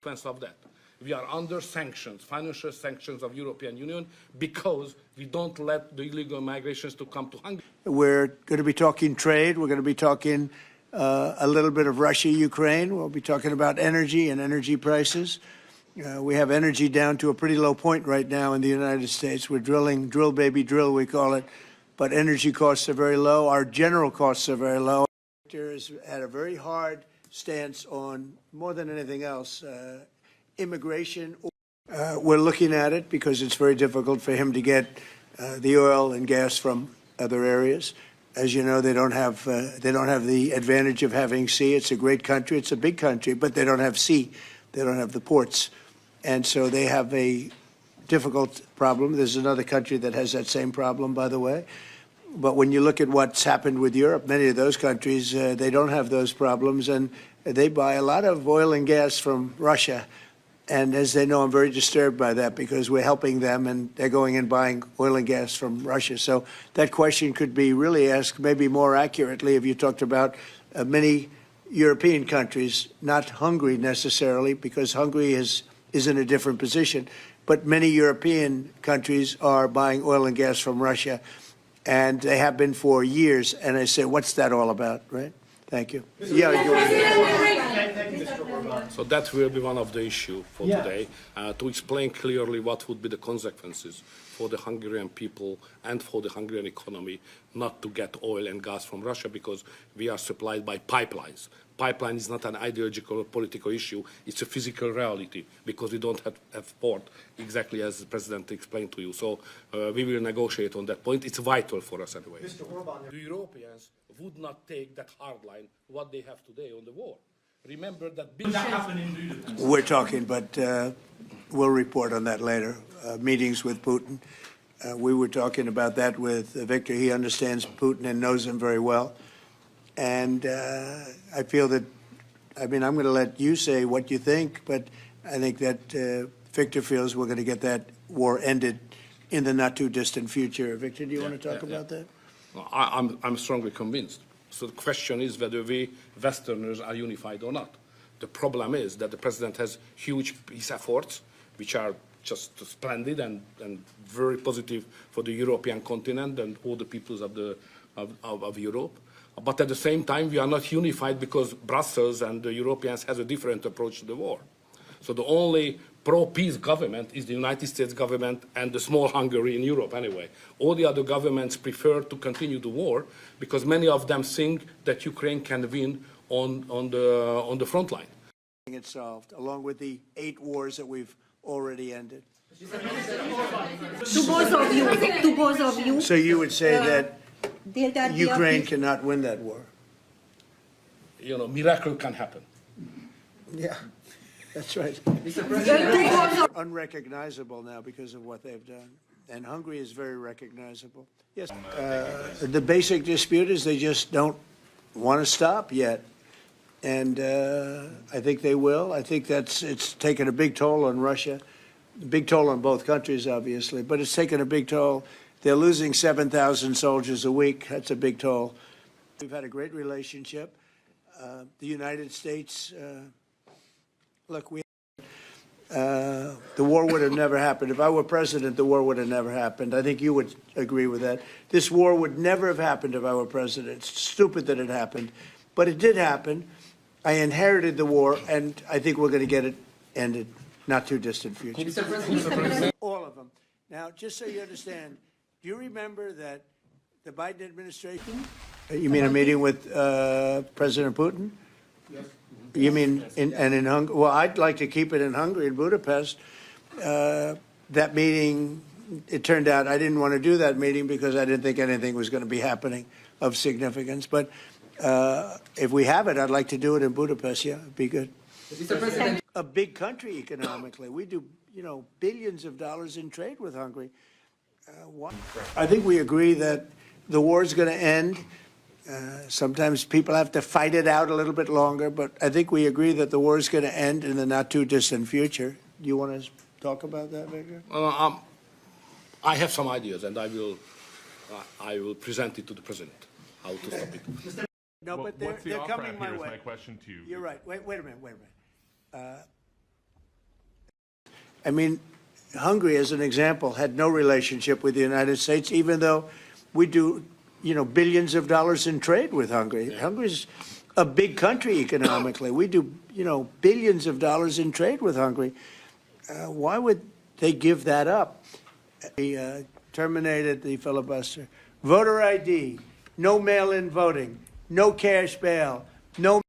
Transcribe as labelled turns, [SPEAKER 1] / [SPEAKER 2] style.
[SPEAKER 1] Of that. We are under sanctions, financial sanctions of European Union, because we don't let the illegal migrations to come to Hungary.
[SPEAKER 2] We're going to be talking trade. We're going to be talking a little bit of Russia, Ukraine. We'll be talking about energy and energy prices. We have energy down to a pretty low point right now in the United States. We're drilling, drill baby drill, we call it, but energy costs are very low. Our general costs are very low. Viktor has had a very hard stance on, more than anything else, immigration. We're looking at it because it's very difficult for him to get the oil and gas from other areas. As you know, they don't have the advantage of having sea. It's a great country. It's a big country, but they don't have sea. They don't have the ports. And so they have a difficult problem. There's another country that has that same problem, by the way. But when you look at what's happened with Europe, many of those countries, they don't have those problems, and they buy a lot of oil and gas from Russia. And as they know, I'm very disturbed by that because we're helping them, and they're going and buying oil and gas from Russia. So that question could be really asked maybe more accurately if you talked about many European countries, not Hungary necessarily, because Hungary is in a different position. But many European countries are buying oil and gas from Russia, and they have been for years. And I say, what's that all about, right? Thank you.
[SPEAKER 1] So that will be one of the issues for today, to explain clearly what would be the consequences for the Hungarian people and for the Hungarian economy not to get oil and gas from Russia, because we are supplied by pipelines. Pipeline is not an ideological or political issue, it's a physical reality, because we don't have port, exactly as the President explained to you. So we will negotiate on that point. It's vital for us anyway.
[SPEAKER 3] Mr. Orban,
[SPEAKER 1] the Europeans would not take that hard line, what they have today on the war. Remember that...
[SPEAKER 2] We're talking, but we'll report on that later. Meetings with Putin. We were talking about that with Viktor. He understands Putin and knows him very well. And I feel that, I mean, I'm going to let you say what you think, but I think that Viktor feels we're going to get that war ended in the not-too-distant future. Viktor, do you want to talk about that?
[SPEAKER 1] I'm strongly convinced. So the question is whether we Westerners are unified or not. The problem is that the President has huge peace efforts, which are just splendid and very positive for the European continent and all the peoples of Europe. But at the same time, we are not unified because Brussels and the Europeans has a different approach to the war. So the only pro-peace government is the United States government and the small Hungary in Europe anyway. All the other governments prefer to continue the war because many of them think that Ukraine can win on the front line.
[SPEAKER 2] It's solved, along with the 8 wars that we've already ended.
[SPEAKER 4] To both of you.
[SPEAKER 2] So you would say that Ukraine cannot win that war?
[SPEAKER 1] You know, miracle can happen.
[SPEAKER 2] Yeah. That's right. Unrecognizable now because of what they've done. And Hungary is very recognizable. Yes. The basic dispute is they just don't want to stop yet. And I think they will. I think it's taken a big toll on Russia, a big toll on both countries, obviously, but it's taken a big toll. They're losing 7,000 soldiers a week. That's a big toll. We've had a great relationship. The United States... Look, the war would have never happened. If I were president, the war would have never happened. I think you would agree with that. This war would never have happened if I were president. It's stupid that it happened. But it did happen. I inherited the war, and I think we're going to get it ended. Not too distant future. All of them. Now, just so you understand, do you remember that the Biden administration... You mean a meeting with President Putin?
[SPEAKER 3] Yes.
[SPEAKER 2] You mean in Hungary? Well, I'd like to keep it in Hungary, in Budapest. That meeting, it turned out I didn't want to do that meeting because I didn't think anything was going to be happening of significance. But if we have it, I'd like to do it in Budapest. Yeah, it'd be good.
[SPEAKER 3] Mr. President.
[SPEAKER 2] A big country economically. We do, you know, billions of dollars in trade with Hungary. I think we agree that the war is going to end. Sometimes people have to fight it out a little bit longer, but I think we agree that the war is going to end in the not-too-distant future. Do you want to talk about that, Viktor?
[SPEAKER 1] I have some ideas, and I will present it to the President, how to stop it.
[SPEAKER 2] No, but they're coming my way.
[SPEAKER 5] My question to you.
[SPEAKER 2] You're right. Wait a minute. I mean, Hungary, as an example, had no relationship with the United States, even though we do, billions of dollars in trade with Hungary. Hungary's a big country economically. We do, billions of dollars in trade with Hungary. Why would they give that up? We terminated the filibuster. Voter ID, no mail-in voting, no cash bail, no